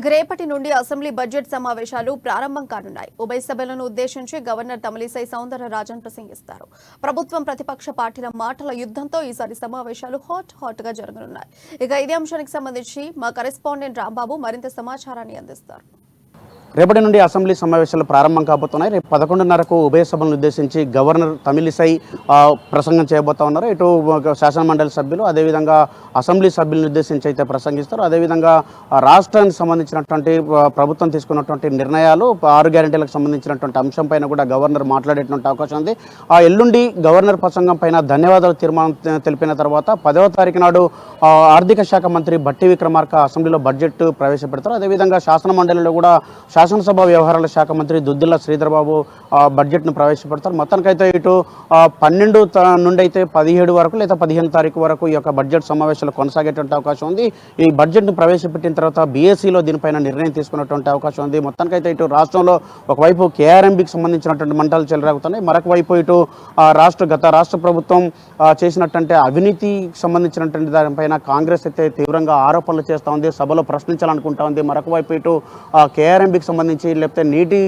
రేపటి నుండి assembly budget సమావేశాలు ప్రారంభం కానున్నాయి. ఉభయ సభలను ఉద్దేశించి గవర్నర్ తమిళిసై సౌందరరాజన్ ప్రసంగిస్తారు. ప్రభుత్వం ప్రతిపక్ష పార్టీల మాటల యుద్ధంతో ఈసారి సమావేశాలు హాట్ గా జరగనున్నాయి. ఇదే అంశానికి సంబంధించి మా కరెస్పాండెంట్ రాంబాబు మరింత సమాచారాన్ని అందిస్తారు. రేపటి నుండి అసెంబ్లీ సమావేశాలు ప్రారంభం కాబోతున్నాయి. రేపు 11:30కు ఉభయ సభలను ఉద్దేశించి గవర్నర్ తమిళిసై ప్రసంగం చేయబోతా ఉన్నారు. ఇటు శాసనమండలి సభ్యులు అదేవిధంగా అసెంబ్లీ సభ్యులను ఉద్దేశించి అయితే ప్రసంగిస్తారు. అదేవిధంగా రాష్ట్రానికి సంబంధించినటువంటి ప్రభుత్వం తీసుకున్నటువంటి నిర్ణయాలు 6 గ్యారెంటీలకు సంబంధించినటువంటి అంశం పైన కూడా గవర్నర్ మాట్లాడేటువంటి అవకాశం ఉంది. ఎల్లుండి గవర్నర్ ప్రసంగం పైన ధన్యవాదాలు తీర్మానం తెలిపిన తర్వాత 10వ తారీఖు నాడు ఆర్థిక శాఖ మంత్రి భట్టి విక్రమార్క అసెంబ్లీలో బడ్జెట్ ప్రవేశపెడతారు. అదేవిధంగా శాసనమండలిలో కూడా శాసనసభ వ్యవహారాల శాఖ మంత్రి దుద్దిల్ల శ్రీధర్ బాబు బడ్జెట్ను ప్రవేశపెడతారు. మొత్తానికైతే ఇటు 12 నుండి అయితే 17 వరకు లేదా 15 తారీఖు వరకు ఈ యొక్క బడ్జెట్ సమావేశాలు కొనసాగేటువంటి అవకాశం ఉంది. ఈ బడ్జెట్ను ప్రవేశపెట్టిన తర్వాత బీఎస్సీలో దీనిపైన నిర్ణయం తీసుకున్నటువంటి అవకాశం ఉంది. మొత్తానికైతే ఇటు రాష్ట్రంలో ఒకవైపు కేఆర్ఎంబీకి సంబంధించినటువంటి మంటలు చెలరేగుతున్నాయి. మరొక వైపు ఇటు గత రాష్ట్ర ప్రభుత్వం చేసినటువంటి అవినీతికి సంబంధించినటువంటి దానిపైన కాంగ్రెస్ అయితే తీవ్రంగా ఆరోపణలు చేస్తూ ఉంది, సభలో ప్రశ్నించాలనుకుంటా ఉంది. మరొక వైపు ఇటు కేఆర్ఎంబీకి సంబంధించి లేకపోతే నీటి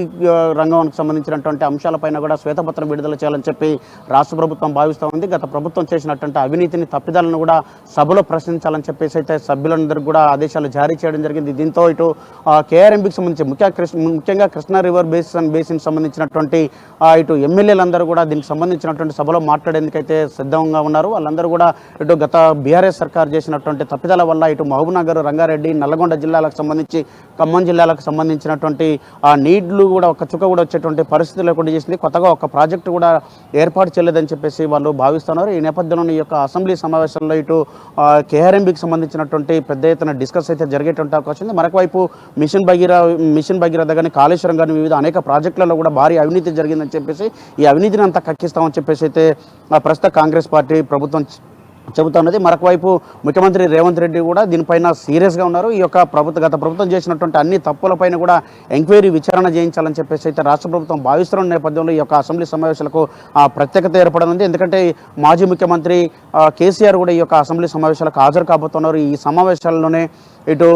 రంగానికి సంబంధించినటువంటి అంశాలపైన కూడా శ్వేతపత్రం విడుదల చేయాలని చెప్పి రాష్ట్ర ప్రభుత్వం భావిస్తూ ఉంది. గత ప్రభుత్వం చేసినటువంటి అవినీతిని తప్పిదాలను కూడా సభలో ప్రశ్నించాలని చెప్పేసి అయితే సభ్యులందరికీ కూడా ఆదేశాలు జారీ చేయడం జరిగింది. దీంతో ఇటు కేఆర్ఎంబీకి సంబంధించి ముఖ్యంగా కృష్ణా రివర్ బేసిన్ సంబంధించినటువంటి ఇటు ఎమ్మెల్యేలందరూ కూడా దీనికి సంబంధించినటువంటి సభలో మాట్లాడేందుకైతే సిద్ధంగా ఉన్నారు. వాళ్ళందరూ కూడా ఇటు గత బీఆర్ఎస్ సర్కార్ చేసినటువంటి తప్పిదాల వల్ల ఇటు మహబూబ్నగర్, రంగారెడ్డి, నల్లగొండ జిల్లాలకు సంబంధించి ఖమ్మం జిల్లాలకు సంబంధించినటువంటి నీళ్లు కూడా ఒక చుక్క కూడా వచ్చేటువంటి పరిస్థితి లేకుండా చేసింది. కొత్తగా ఒక ప్రాజెక్టు కూడా ఏర్పాటు చేయలేదని చెప్పేసి వాళ్ళు భావిస్తున్నారు. ఈ నేపథ్యంలో ఈ యొక్క అసెంబ్లీ సమావేశంలో ఇటు కేఆర్ఎంబీకి సంబంధించినటువంటి పెద్ద ఎత్తున డిస్కస్ అయితే జరిగేటువంటి అవకాశం ఉంది. మరొక వైపు మిషన్ భగీరథ కానీ కాళేశ్వరం కానీ వివిధ అనేక ప్రాజెక్టులలో కూడా భారీ అవినీతి జరిగిందని చెప్పేసి ఈ అవినీతిని అంతా కక్కిస్తామని చెప్పేసి అయితే ప్రస్తుత కాంగ్రెస్ పార్టీ ప్రభుత్వం చెబుతా ఉన్నది. మరొక వైపు ముఖ్యమంత్రి రేవంత్ రెడ్డి కూడా దీనిపైన సీరియస్గా ఉన్నారు. ఈ యొక్క గత ప్రభుత్వం చేసినటువంటి అన్ని తప్పులపైన కూడా ఎంక్వైరీ విచారణ చేయించాలని చెప్పేసి అయితే రాష్ట్ర ప్రభుత్వం భావిస్తున్న నేపథ్యంలో ఈ యొక్క అసెంబ్లీ సమావేశాలకు ప్రత్యేకత ఏర్పడనుంది. ఎందుకంటే మాజీ ముఖ్యమంత్రి కేసీఆర్ కూడా ఈ యొక్క అసెంబ్లీ సమావేశాలకు హాజరు కాబోతున్నారు. ఈ సమావేశాల్లోనే ఇటు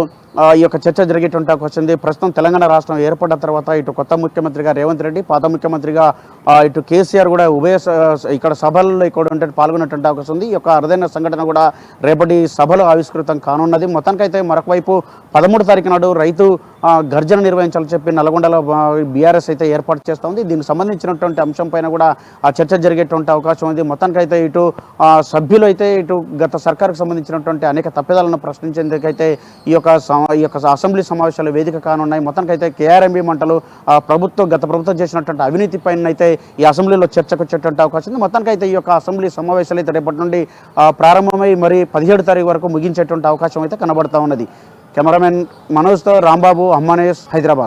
ఈ యొక్క చర్చ జరిగేటువంటి అవకాశం ఉంది. ప్రస్తుతం తెలంగాణ రాష్ట్రం ఏర్పడిన తర్వాత ఇటు కొత్త ముఖ్యమంత్రిగా రేవంత్ రెడ్డి, పాత ముఖ్యమంత్రిగా ఇటు కేసీఆర్ కూడా ఇక్కడ సభల్లో పాల్గొనేటువంటి అవకాశం ఉంది. ఈ యొక్క అరుదైన సంఘటన కూడా రేపటి సభలో ఆవిష్కృతం కానున్నది. మొత్తానికైతే మరొక వైపు 13 తారీఖు నాడు రైతు గర్జన నిర్వహించాలని చెప్పి నల్గొండలో బీఆర్ఎస్ అయితే ఏర్పాటు చేస్తూ ఉంది. దీనికి సంబంధించినటువంటి అంశం పైన కూడా చర్చ జరిగేటువంటి అవకాశం ఉంది. మొత్తానికైతే ఇటు సభ్యులు అయితే ఇటు గత సర్కారుకు సంబంధించినటువంటి అనేక తప్పిదాలను ప్రశ్నించేందుకైతే ఈ యొక్క అసెంబ్లీ సమావేశాలు వేదిక కానున్నాయి. మొత్తానికైతే కేఆర్ఎంబీ మంటలు గత ప్రభుత్వం చేసినటువంటి అవినీతి పైన అయితే ఈ అసెంబ్లీలో చర్చకు వచ్చేటువంటి అవకాశం ఉంది. మొత్తానికైతే ఈ యొక్క అసెంబ్లీ సమావేశాలు అయితే రేపటి నుండి ప్రారంభమై మరి 17 తారీఖు వరకు ముగించేటువంటి అవకాశం అయితే కనబడతా ఉన్నది. కెమెరామెన్ మనోజ్తో రాంబాబు, అమ్మానేస్, హైదరాబాద్.